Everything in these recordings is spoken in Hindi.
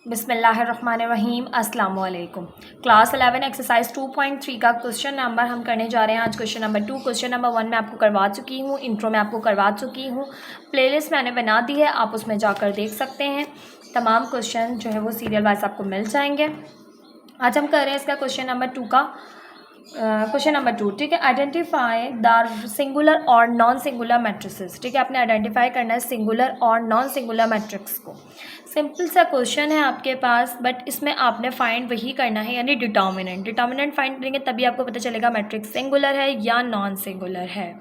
बिस्मिल्लाहिर्रहमानिर्रहीम अस्सलाम वालेकुम। क्लास 11 एक्सरसाइज 2.3 का क्वेश्चन नंबर हम करने जा रहे हैं आज। क्वेश्चन नंबर 2, क्वेश्चन नंबर 1 में आपको करवा चुकी हूँ, इंट्रो में आपको करवा चुकी हूँ, प्लेलिस्ट मैंने बना दी है, आप उसमें जाकर देख सकते हैं। तमाम क्वेश्चन जो है वो सीरियल वाइज आपको मिल जाएंगे। आज हम कर रहे हैं इसका क्वेश्चन नंबर 2 का क्वेश्चन नंबर 2। ठीक है, आइडेंटिफाई द सिंगुलर और नॉन सिंगुलर मैट्रिसेस। ठीक है, आपने आइडेंटिफाई करना है सिंगुलर और नॉन सिंगुलर मैट्रिक्स को। सिंपल सा क्वेश्चन है आपके पास, बट इसमें आपने फाइंड वही करना है, यानी डिटर्मिनेंट फाइंड करेंगे तभी आपको पता चलेगा मैट्रिक्स सिंगुलर है या नॉन सिंगुलर है।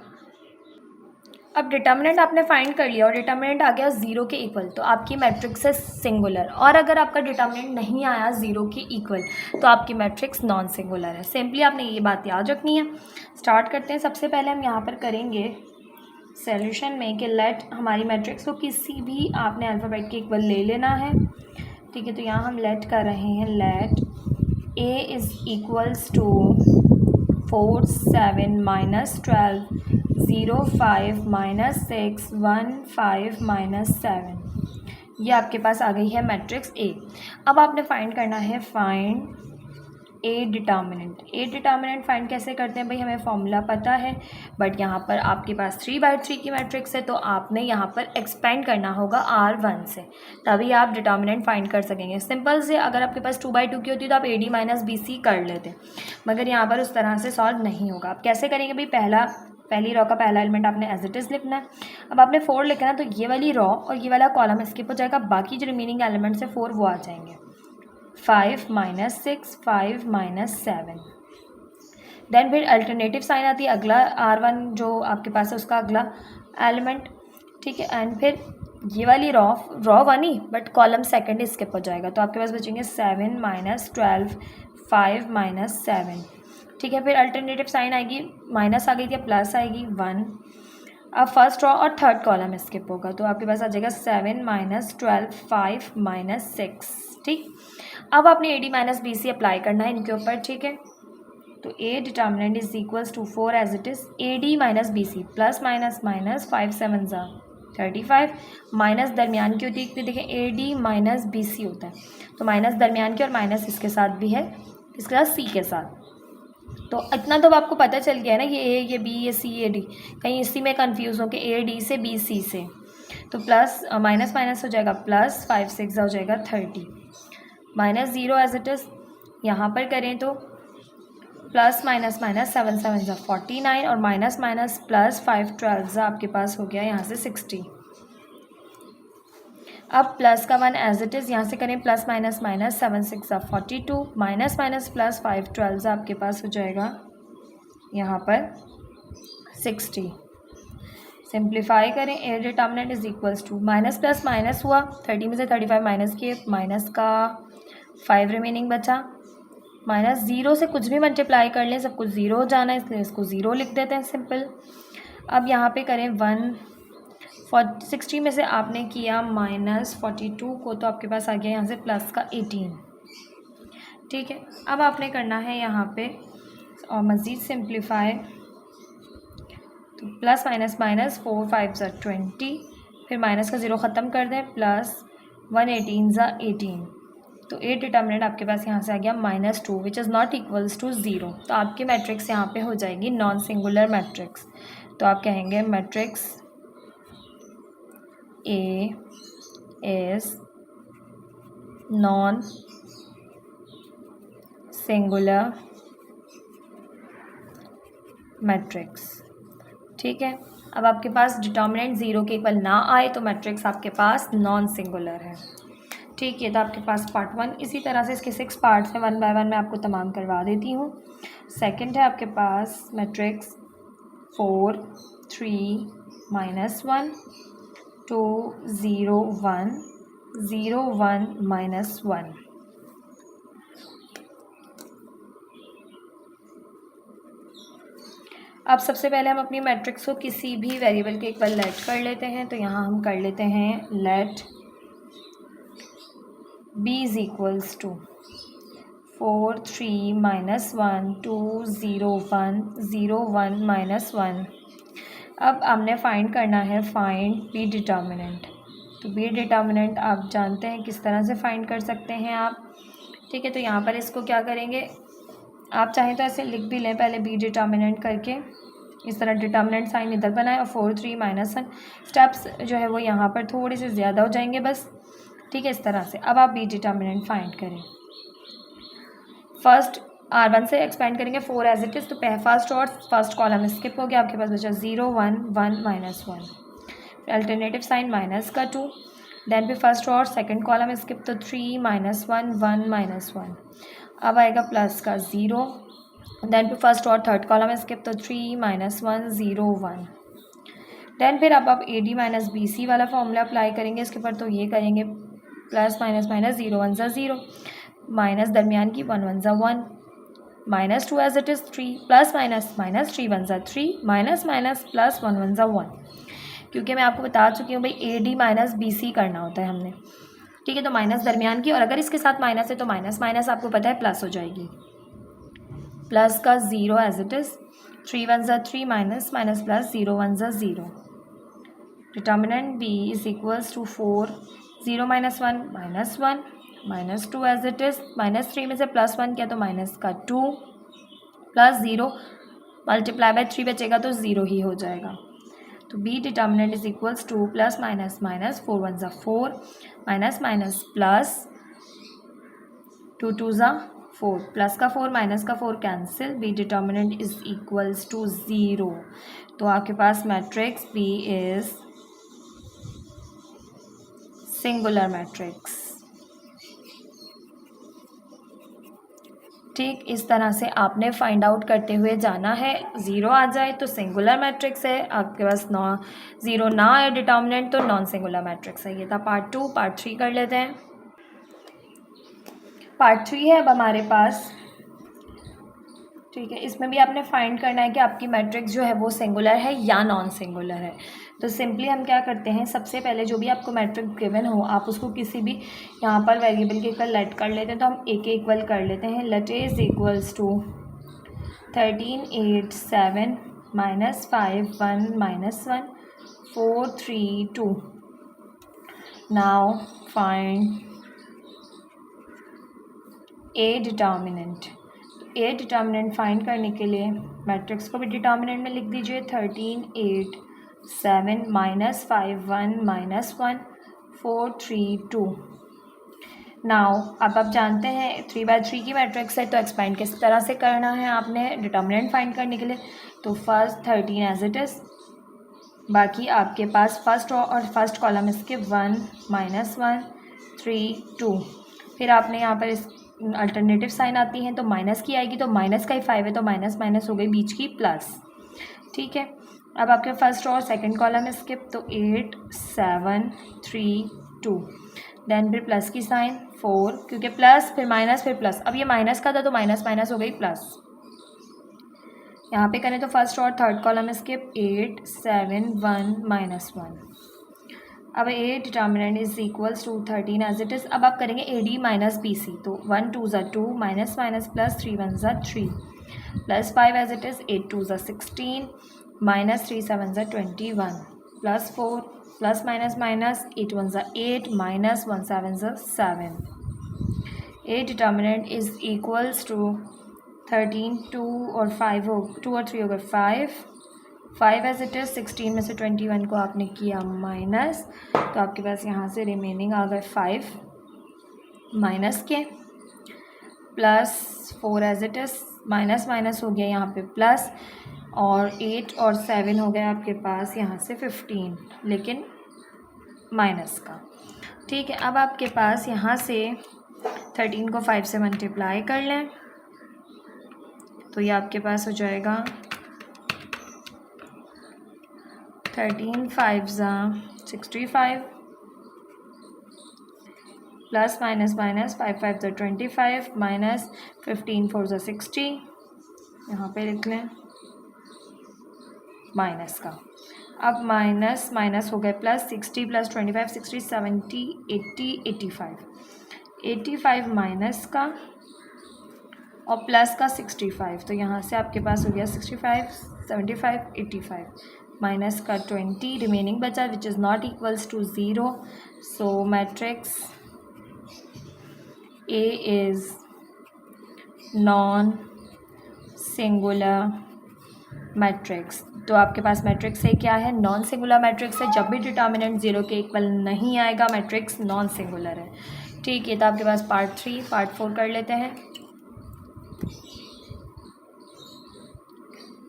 अब डिटर्मिनेंट आपने फाइंड कर लिया और डिटर्मिनेंट आ गया 0 के इक्वल, तो आपकी मैट्रिक्स है सिंगुलर। और अगर आपका डिटर्मिनेंट नहीं आया 0 के इक्वल तो आपकी मैट्रिक्स नॉन सिंगुलर है। सिंपली आपने ये बात याद रखनी है। स्टार्ट करते हैं। सबसे पहले हम यहाँ पर करेंगे सॉल्यूशन में कि लेट हमारी मैट्रिक्स को किसी भी आपने अल्फ़ाबेट के इक्वल ले लेना है। ठीक है, तो यहाँ हम लेट कर रहे हैं, let a is equals to 4 7 -12 0 5 -6 1 5 -7। ये आपके पास आ गई है मैट्रिक्स ए। अब आपने फाइंड करना है फाइंड ए डिटर्मिनेंट फाइंड कैसे करते हैं भाई, हमें फॉर्मूला पता है, बट यहाँ पर आपके पास 3/3 की मैट्रिक्स है तो आपने यहाँ पर एक्सपेंड करना होगा R1 से, तभी आप डिटर्मिनेंट फाइंड कर सकेंगे। सिंपल से अगर आपके पास 2/2 की होती तो आप AD - BC कर लेते, मगर यहाँ पर उस तरह से सॉल्व नहीं होगा। आप कैसे करेंगे भाई, पहली रो का पहला एलिमेंट आपने एज इट इज़ लिखना है। अब आपने 4 लिखना है तो ये वाली रो और ये वाला कॉलम स्किप हो जाएगा, बाकी जो रिमेनिंग एलिमेंट्स है 4 वो आ जाएंगे। 5 - 6 5 - 7। देन फिर अल्टरनेटिव साइन आती है, अगला R1 जो आपके पास है उसका अगला एलिमेंट। ठीक है, एंड फिर ये वाली रो 1 ही, बट कॉलम सेकंड स्किप हो जाएगा, तो आपके पास बचेंगे 7 - 12 5 - 7। ठीक है, फिर अल्टरनेटिव साइन आएगी, माइनस आ गई थी, प्लस आएगी 1। अब फर्स्ट रो और थर्ड कॉलम स्किप होगा, तो आपके पास आ जाएगा 7 - 12 5 - 6। ठीक, अब आपने AD - BC अप्लाई करना है इनके ऊपर। ठीक है, तो A determinant is equals to 4 as it is, AD - BC plus minus minus 5 7 35 minus दरमियान की होती है, देखें AD - BC होता है, तो माइनस दरमियान की और माइनस इसके साथ भी है, इसके साथ C के साथ। तो इतना तो आपको पता चल गया है ना, ये A ये B ये C ये D, कहीं इसी में कंफ्यूज हो कि AD से BC से, तो प्लस माइनस माइनस हो जाएगा प्लस, 5 6 हो जाएगा 30, -0 एज इट इज़। यहाँ पर करें तो प्लस माइनस माइनस 7 7 49 और माइनस माइनस प्लस 5 12 आपके पास हो गया यहाँ से 60। अब प्लस का 1 एज इट इज़, यहाँ से करें plus minus minus 7 6 42 minus minus plus 5 12 आपके पास हो जाएगा यहाँ पर 60। सिंप्लीफाई करें, A determinant is equals to minus plus minus हुआ, 30 में से 35 माइनस किए, माइनस का 5 रिमेनिंग बचा, -0 से कुछ भी मल्टीप्लाई कर लें सब कुछ 0 हो जाना है, इसलिए इसको 0 लिख देते हैं सिंपल। अब यहाँ पे करें 60 में से आपने किया -42 को, तो आपके पास आ गया यहाँ से प्लस का 18। ठीक है, अब आपने करना है यहाँ पे और मज़ीद सिंप्लीफाई, तो प्लस माइनस माइनस 4 5 20, फिर माइनस का 0 ख़त्म कर दें, प्लस 1 18 18, तो ए डिटर्मिनेंट आपके पास यहाँ से आ गया -2 which is not equals to 0। तो आपकी मैट्रिक्स यहाँ पे हो जाएगी नॉन सिंगुलर मैट्रिक्स। तो आप कहेंगे matrix A is non singular matrix. ठीक है, अब आपके पास डिटर्मिनेंट 0 के इक्वल ना आए तो मैट्रिक्स आपके पास नॉन सिंगुलर है। ठीक है, तो आपके पास पार्ट 1, इसी तरह से इसके 6 पार्ट्स हैं, 1 बाय 1 मैं आपको तमाम करवा देती हूँ। सेकंड है आपके पास मैट्रिक्स 4 3 -1 2 0 1 0 1 -1। अब सबसे पहले हम अपनी मैट्रिक्स को किसी भी वेरिएबल के इक्वल लेट कर लेते हैं, तो यहाँ हम कर लेते हैं let B is equals to 4 3 -1 2 0 1 0 1 -1। अब हमने फाइंड करना है फाइंड B डिटर्मिनेंट। तो बी डिटर्मिनेंट आप जानते हैं किस तरह से फाइंड कर सकते हैं आप। ठीक है, तो यहाँ पर इसको क्या करेंगे, आप चाहें तो ऐसे लिख भी लें पहले बी डिटर्मिनेंट करके, इस तरह डिटर्मिनेंट साइन इधर बनाए और 4 3 -1 स्टेप्स जो है वो यहाँ पर थोड़े से ज़्यादा हो जाएंगे बस। ठीक है, इस तरह से अब आप बी डिटर्मिनेंट फाइंड करें। फर्स्ट R1 से एक्सपेंड करेंगे 4 एज इट इज़, तो फर्स्ट और फर्स्ट कॉलम स्किप हो गया, आपके पास बचा 0 1 1 -1, फिर अल्टरनेटिव साइन माइनस का 2, देन फिर फर्स्ट और सेकंड कॉलम स्किप, तो 3 -1 1 -1, अब आएगा प्लस का 0, देन फिर फर्स्ट और थर्ड कॉलम स्किप, तो 3 -1 0 1, देन फिर अब आप AD माइनस BC वाला फॉर्मूला अप्लाई करेंगे इसके ऊपर, तो ये करेंगे प्लस माइनस माइनस 0 1 0, माइनस दरमियान की 1 1 1, -2 as it is 3, plus minus minus 3 1 3, minus minus plus 1 1 1, क्योंकि मैं आपको बता चुकी हूँ भाई AD माइनस BC करना होता है हमने। ठीक है, तो माइनस दरमियान की, और अगर इसके साथ माइनस है तो माइनस माइनस आपको पता है प्लस हो जाएगी, प्लस का 0 as it is, 3 1 3 minus minus plus 0 1 0, determinant B is equals to 4 0 -1 -2 as it is, -3 में से +1 किया तो माइनस का 2, प्लस 0 मल्टीप्लाई बाय 3 बचेगा तो 0 ही हो जाएगा। तो B determinant is equals to plus minus minus 4 1 4, minus minus plus 2 2 4, plus का 4 माइनस का 4 cancel, B determinant is equals to 0। तो आपके पास matrix B is singular matrix. ठीक, इस तरह से आपने फाइंड आउट करते हुए जाना है। 0 आ जाए तो सिंगुलर मैट्रिक्स है, आपके पास 0 ना आए डिटर्मिनेंट तो नॉन सिंगुलर मैट्रिक्स है। ये था पार्ट 2। पार्ट 3 कर लेते हैं। पार्ट 3 है अब हमारे पास। ठीक है, इसमें भी आपने फाइंड करना है कि आपकी मैट्रिक्स जो है वो सिंगुलर है या नॉन सिंगुलर है। तो सिंपली हम क्या करते हैं, सबसे पहले जो भी आपको मैट्रिक्स गिवन हो आप उसको किसी भी यहाँ पर वेरिएबल के इक्वल लेट कर लेते हैं। तो हम ए के इक्वल कर लेते हैं। Let A is equals to 13 8 7 -5 1 -1 4 3 2। Now find A determinant. A determinant find करने के लिए मैट्रिक्स को भी डिटर्मिनेंट में लिख दीजिए। 13 8 7 -5 1 -1 4 3 2। नाउ अब आप जानते हैं 3/3 की मैट्रिक्स है तो एक्सपेंड किस तरह से करना है आपने डिटर्मिनेंट फाइंड करने के लिए। तो फर्स्ट 13 एज इट इज़, बाकी आपके पास फर्स्ट और फर्स्ट कॉलम इसके 1 -1 3 2। फिर आपने यहाँ पर इस अल्टरनेटिव साइन आती हैं तो माइनस की आएगी, तो माइनस का ही 5 है तो माइनस माइनस हो गई बीच की प्लस। ठीक है, अब आपके फर्स्ट और सेकंड कॉलम स्किप, तो 8 7 3 2, देन फिर प्लस की साइन 4, क्योंकि प्लस फिर माइनस फिर प्लस, अब ये माइनस का था तो माइनस माइनस हो गई प्लस। यहाँ पे करें तो फर्स्ट और थर्ड कॉलम स्किप 8 7 1 -1। अब A determinant is equals to 13 as it is. अब आप करेंगे AD माइनस BC, तो 1 2 2 minus minus plus 3 1 3 plus 5 as it is, 8 2 16 minus 3 7 21 plus 4 plus minus minus 8 1 8 minus 1 7 7। A determinant is equals to 13 2 और 5 हो 2 और 3 हो गए 5 एज इट इज़। 16 में से 21 को आपने किया माइनस, तो आपके पास यहाँ से रिमेनिंग आ गए 5 माइनस के, plus 4 as it is, minus minus हो गया यहाँ पे प्लस, और 8 और 7 हो गया आपके पास यहाँ से 15 लेकिन माइनस का। ठीक है, अब आपके पास यहाँ से 13 को 5 से मल्टीप्लाई कर लें तो ये आपके पास हो जाएगा 13 5 65 प्लस माइनस माइनस 5 5 25 माइनस 15 4 60, यहाँ पे लिख लें माइनस का। अब माइनस माइनस हो गए प्लस, 60 प्लस 25 60 70 80 85 माइनस का और प्लस का 65, तो यहाँ से आपके पास हो गया 65 75 85। माइनस का 20 रिमेनिंग बचा which is not equals to 0. So matrix A is non singular matrix. तो आपके पास मैट्रिक्स ए क्या है? नॉन सिंगुलर मैट्रिक्स है. जब भी डिटर्मिनेंट 0 के इक्वल नहीं आएगा मैट्रिक्स नॉन सिंगुलर है. ठीक है, तो आपके पास पार्ट 3. पार्ट 4 कर लेते हैं.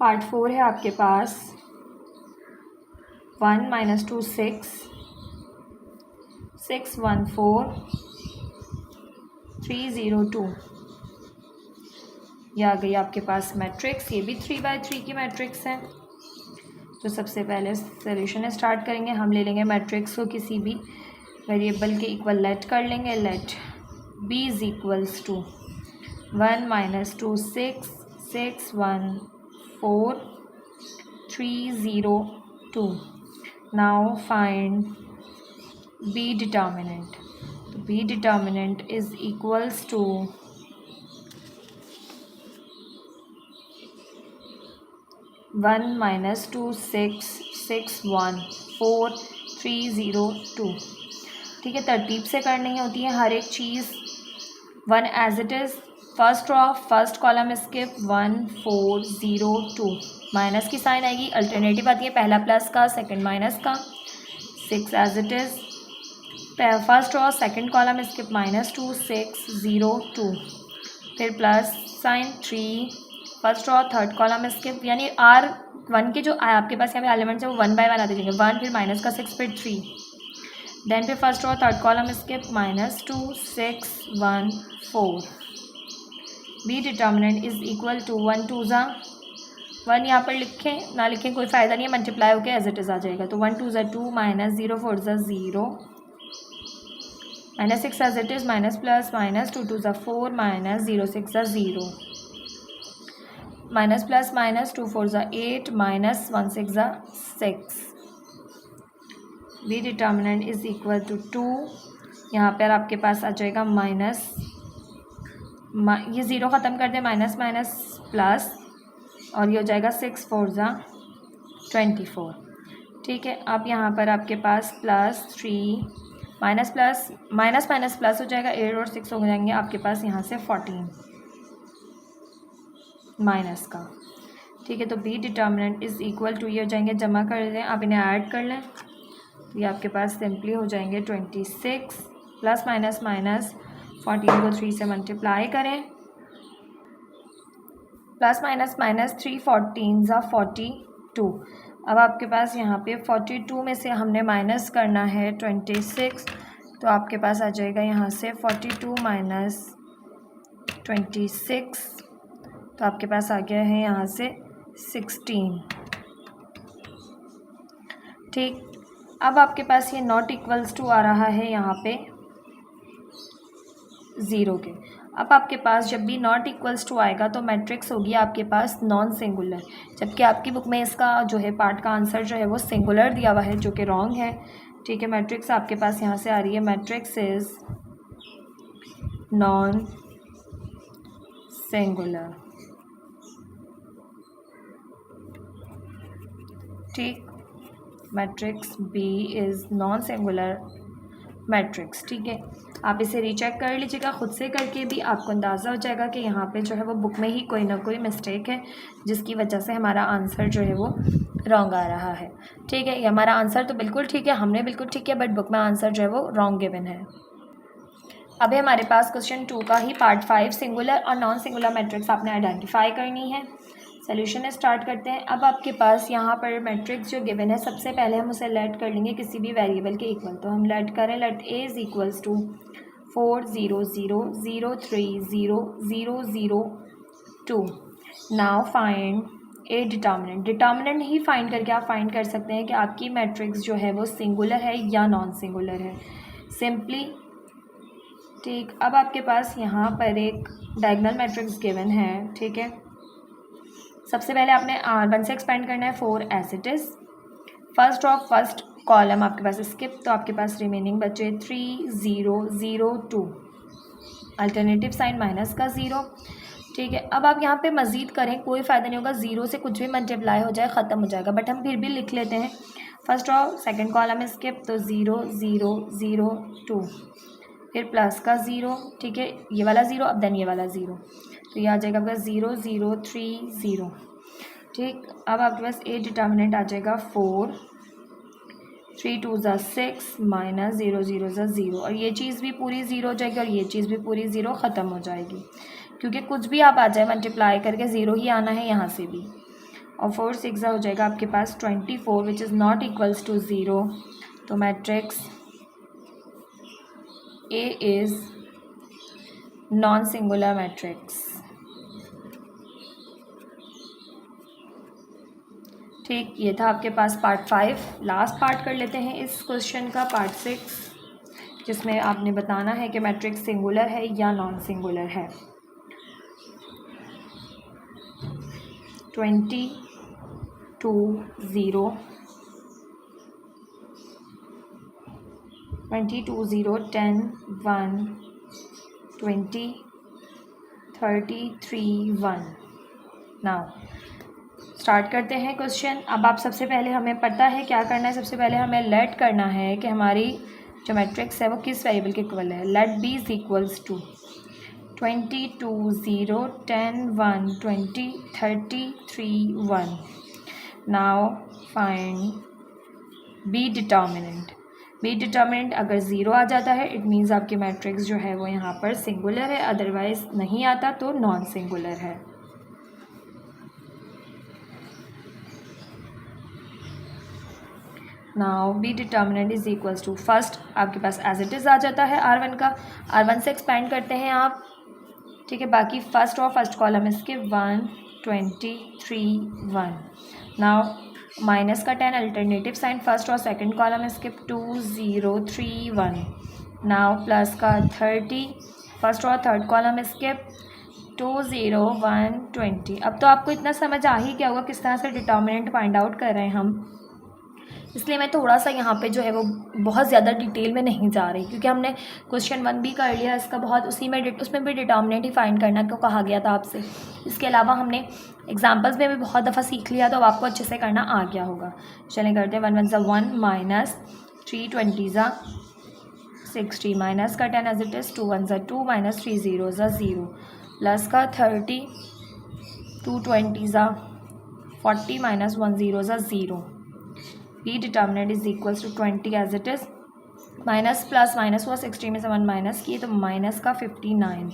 पार्ट 4 है आपके पास 1 - 2 6 6 1 4 3 0 2. ये आ गई आपके पास मैट्रिक्स. ये भी 3/3 की मैट्रिक्स है. तो सबसे पहले सॉल्यूशन स्टार्ट करेंगे. हम ले लेंगे मैट्रिक्स को किसी भी वेरिएबल के इक्वल लेट कर लेंगे. Let b is equals to 1 - 2 6 6 1 4 3 0 2. Now find b determinant. तो b determinant is equals to 1 - 2 6 6 1 4 3 0 2. ठीक है, तरतीब से करनी होती है हर एक चीज़. 1 as it is. First row first column skip 1 4 0 2. Minus की साइन आएगी. अल्टरनेटिव आती है पहला प्लस का सेकंड माइनस का. 6 as it is. First row second column skip -2 6 0 2. फिर plus sign 3. First row third column skip, यानी R1 के जो आपके पास यहाँ पे एलिमेंट्स है वो 1 by 1 आते जाएंगे. 1 फिर माइनस का 6 फिर 3. देन फिर first row third column skip -2 6 1 4. B determinant is equal to 1 2 ज़ा 1. यहाँ पर लिखें ना लिखें कोई फ़ायदा नहीं है, मल्टीप्लाई होकर एज इट इज़ आ जाएगा. तो 1 2 ज़ा 2 -0 4 ज़ा 0 -6 as it is minus plus -2 2 ज़ा 4 -0 6 ज़ा 0 माइनस प्लस -2 4 ज़ा 8 -1 6 ज़ा 6. B determinant is equal to 2. यहाँ पर आपके पास आ जाएगा माइनस, ये 0 ख़त्म कर दे, माइनस माइनस प्लस, और ये हो जाएगा 6 4 ज़ा 24. ठीक है, अब यहाँ पर आपके पास +3 minus plus minus minus plus हो जाएगा. 8 और 6 हो जाएंगे आपके पास यहाँ से 14 माइनस का. ठीक है, तो B determinant is equal to, ये हो जाएंगे, जमा कर दें, आप इन्हें ऐड कर लें. तो ये आपके पास सिंपली हो जाएंगे 26 प्लस माइनस माइनस 14 को 3 से मल्टीप्लाई करें. प्लस माइनस माइनस 3 14 ज़ा 42. अब आपके पास यहाँ पे 42 में से हमने माइनस करना है 26. तो आपके पास आ जाएगा यहाँ से 42 माइनस 26. तो आपके पास आ गया है यहाँ से 16. ठीक, अब आपके पास ये नॉट इक्वल्स टू आ रहा है यहाँ पे 0 के. अब आपके पास जब भी नॉट इक्वल्स टू आएगा तो मैट्रिक्स होगी आपके पास नॉन सिंगुलर, जबकि आपकी बुक में इसका जो है पार्ट का आंसर जो है वो सिंगुलर दिया हुआ है, जो कि रॉन्ग है. ठीक है, मैट्रिक्स आपके पास यहाँ से आ रही है, मैट्रिक्स इज़ नॉन सिंगुलर. ठीक, matrix B is non singular matrix. ठीक है, आप इसे रीचेक कर लीजिएगा, ख़ुद से करके भी आपको अंदाज़ा हो जाएगा कि यहाँ पे जो है वो बुक में ही कोई ना कोई मिस्टेक है, जिसकी वजह से हमारा आंसर जो है वो रॉन्ग आ रहा है. ठीक है, ये हमारा आंसर तो बिल्कुल ठीक है, हमने बिल्कुल ठीक है, बट बुक में आंसर जो है वो रॉन्ग गिवन है. अभी हमारे पास क्वेश्चन 2 का ही पार्ट 5 सिंगुलर और नॉन सिंगुलर मैट्रिक्स आपने आइडेंटिफाई करनी है. सोल्यूशन स्टार्ट करते हैं. अब आपके पास यहाँ पर मैट्रिक्स जो गिवन है, सबसे पहले हम उसे लेट कर लेंगे किसी भी वेरिएबल के इक्वल. तो हम लेट करें, let A is equals to 4 0 0 0 3 0 0 0 2. Now find A determinant. Determinant ही फाइंड करके आप फाइंड कर सकते हैं कि आपकी मैट्रिक्स जो है वो सिंगुलर है या नॉन सिंगुलर है, सिंपली. ठीक, अब आपके पास यहाँ पर एक डायगोनल मैट्रिक्स गिवन है. ठीक है, सबसे पहले आपने R1 से एक्सपेंड करना है 4 as it is. First of first column आपके पास स्किप, तो आपके पास रिमेनिंग बचे 3 0 0 2. अल्टरनेटिव साइन माइनस का 0. ठीक है। अब आप यहाँ पे मज़ीद करें, कोई फ़ायदा नहीं होगा, ज़ीरो से कुछ भी मल्टीप्लाई हो जाए ख़त्म हो जाएगा, बट हम फिर भी लिख लेते हैं। फर्स्ट और सेकंड कॉलम स्किप, तो 0 0 0 2, फिर प्लस का 0, ठीक है, ये वाला 0, अब देन ये वाला 0, तो ये आ जाएगा आपका 0 0 3 0। ठीक, अब आपके पास ए डिटर्मिनेंट आ जाएगा 4, 3 2 ज़ा 6 माइनस 0 0 ज़ा 0, और ये चीज़ भी पूरी 0 हो जाएगी और ये चीज़ भी पूरी 0 ख़त्म हो जाएगी, क्योंकि कुछ भी आप आ जाए मल्टीप्लाई करके 0 ही आना है यहाँ से भी। और 4 6 हो जाएगा आपके पास 24 which is not equals to 0, तो matrix A is non singular matrix. ठीक, ये था आपके पास पार्ट 5। लास्ट पार्ट कर लेते हैं इस क्वेश्चन का, पार्ट 6, जिसमें आपने बताना है कि मैट्रिक्स सिंगुलर है या नॉन सिंगुलर है। 20 2 0 22 0 10 1 20 33 1। नाउ स्टार्ट करते हैं क्वेश्चन। अब आप सबसे पहले, हमें पता है क्या करना है, सबसे पहले हमें लेट करना है कि हमारी जो मैट्रिक्स है वो किस वेरिएबल के इक्वल है। Let B is equals to 22 0 10 1 20 33 1। Now find B determinant. B determinant अगर 0 आ जाता है इट मीन्स आपकी मैट्रिक्स जो है वो यहाँ पर सिंगुलर है, अदरवाइज नहीं आता तो नॉन सिंगुलर है। Now B determinant is equals to, first आपके पास एज इट इज़ आ जाता है R1 का, R1 से एक्सपेंड करते हैं आप, ठीक है। बाकी फर्स्ट और फर्स्ट कॉलम इसके 1 23 1। नाउ माइनस का 10 अल्टरनेटिव साइन, फर्स्ट और सेकंड कॉलम इसके 2 0 3 1। नाउ प्लस का 30, फर्स्ट और थर्ड कॉलम इसके 2 0 1 20। अब तो आपको इतना समझ आ ही गया होगा किस तरह से डिटर्मिनेंट फाइंड आउट कर रहे हैं हम, इसलिए मैं थोड़ा सा यहाँ पे जो है वो बहुत ज़्यादा डिटेल में नहीं जा रही, क्योंकि हमने क्वेश्चन 1 भी कर लिया इसका बहुत, उसमें भी डिटर्मिनेंट ही फाइंड करना को कहा गया था आपसे। इसके अलावा हमने एग्जांपल्स में भी बहुत दफ़ा सीख लिया, तो अब आपको अच्छे से करना आ गया होगा। चलें करते हैं। 1 1 ज़ा 1 माइनस 3 20 ज़ा 60 माइनस का 10 एज इट इज़ 2 1 ज़ा 2 माइनस 3 0 ज़ा 0 प्लस का 30 2 20 ज़ा 40 माइनस 1 0 ज़ा 0। B determinant is equals to 20 as it is, minus plus minus हुआ 60 में से 1 माइनस किए तो माइनस का 59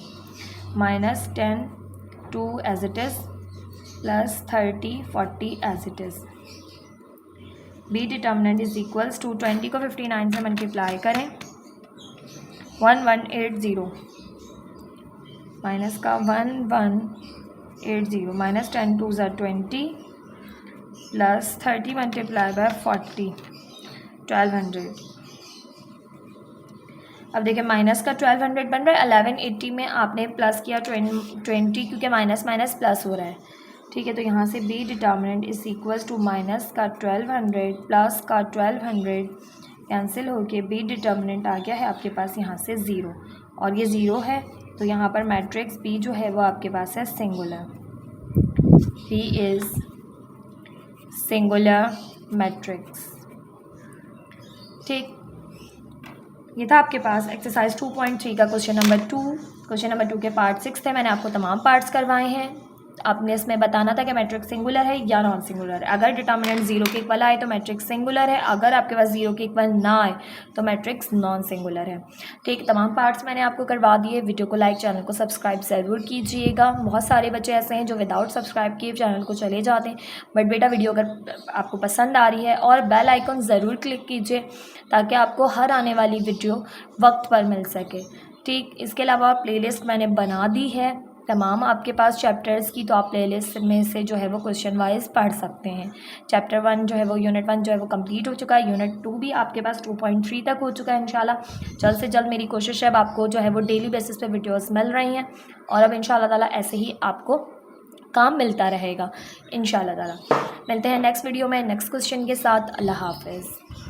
minus 10 2 as it is plus 30 40 as it is. B determinant is equals to 20 को 59 से मल्टीप्लाई करें 1180 माइनस का 1180 माइनस 10 2 ज़ा 20 प्लस 30 मल्टीप्लाई बाय 40 1200। अब देखिए माइनस का 1200 बन रहा है, 1180 में आपने प्लस किया 20 क्योंकि माइनस माइनस प्लस हो रहा है, ठीक है। तो यहाँ से B determinant is equals to minus का 1200 प्लस का 1200 कैंसिल होके बी डिटर्मिनेंट आ गया है आपके पास यहाँ से 0, और ये 0 है तो यहाँ पर मैट्रिक्स बी जो है वो आपके पास है singular. B is singular matrix. ठीक, ये था आपके पास एक्सरसाइज 2.3 का क्वेश्चन नंबर 2। क्वेश्चन नंबर 2 के पार्ट 6 थे, मैंने आपको तमाम पार्ट्स करवाए हैं। आपने इसमें बताना था कि मैट्रिक्स सिंगुलर है या नॉन सिंगुलर है। अगर डिटर्मिनेंट 0 के इक्वल आए तो मैट्रिक्स सिंगुलर है, अगर आपके पास 0 के इक्वल ना आए तो मैट्रिक्स नॉन सिंगुलर है। ठीक, तमाम पार्ट्स मैंने आपको करवा दिए। वीडियो को लाइक, चैनल को सब्सक्राइब ज़रूर कीजिएगा। बहुत सारे बच्चे ऐसे हैं जो विदाउट सब्सक्राइब किए चैनल को चले जाते हैं, बट बेटा वीडियो अगर आपको पसंद आ रही है और बेल आइकन ज़रूर क्लिक कीजिए ताकि आपको हर आने वाली वीडियो वक्त पर मिल सके। ठीक, इसके अलावा प्लेलिस्ट मैंने बना दी है तमाम आपके पास चैप्टर्स की, तो आप प्लेलिस्ट में से जो है वो क्वेश्चन वाइज पढ़ सकते हैं। चैप्टर 1 जो है वो यूनिट 1 जो है वो कंप्लीट हो चुका है, यूनिट 2 भी आपके पास 2.3 तक हो चुका है। इंशाल्लाह जल्द से जल्द मेरी कोशिश है अब आपको जो है वो डेली बेसिस पे वीडियोस मिल रही हैं, और अब इंशाल्लाह ताला ऐसे ही आपको काम मिलता रहेगा इंशाल्लाह ताला। मिलते हैं नेक्स्ट वीडियो में नेक्स्ट क्वेश्चन के साथ। अल्लाह हाफ़िज़।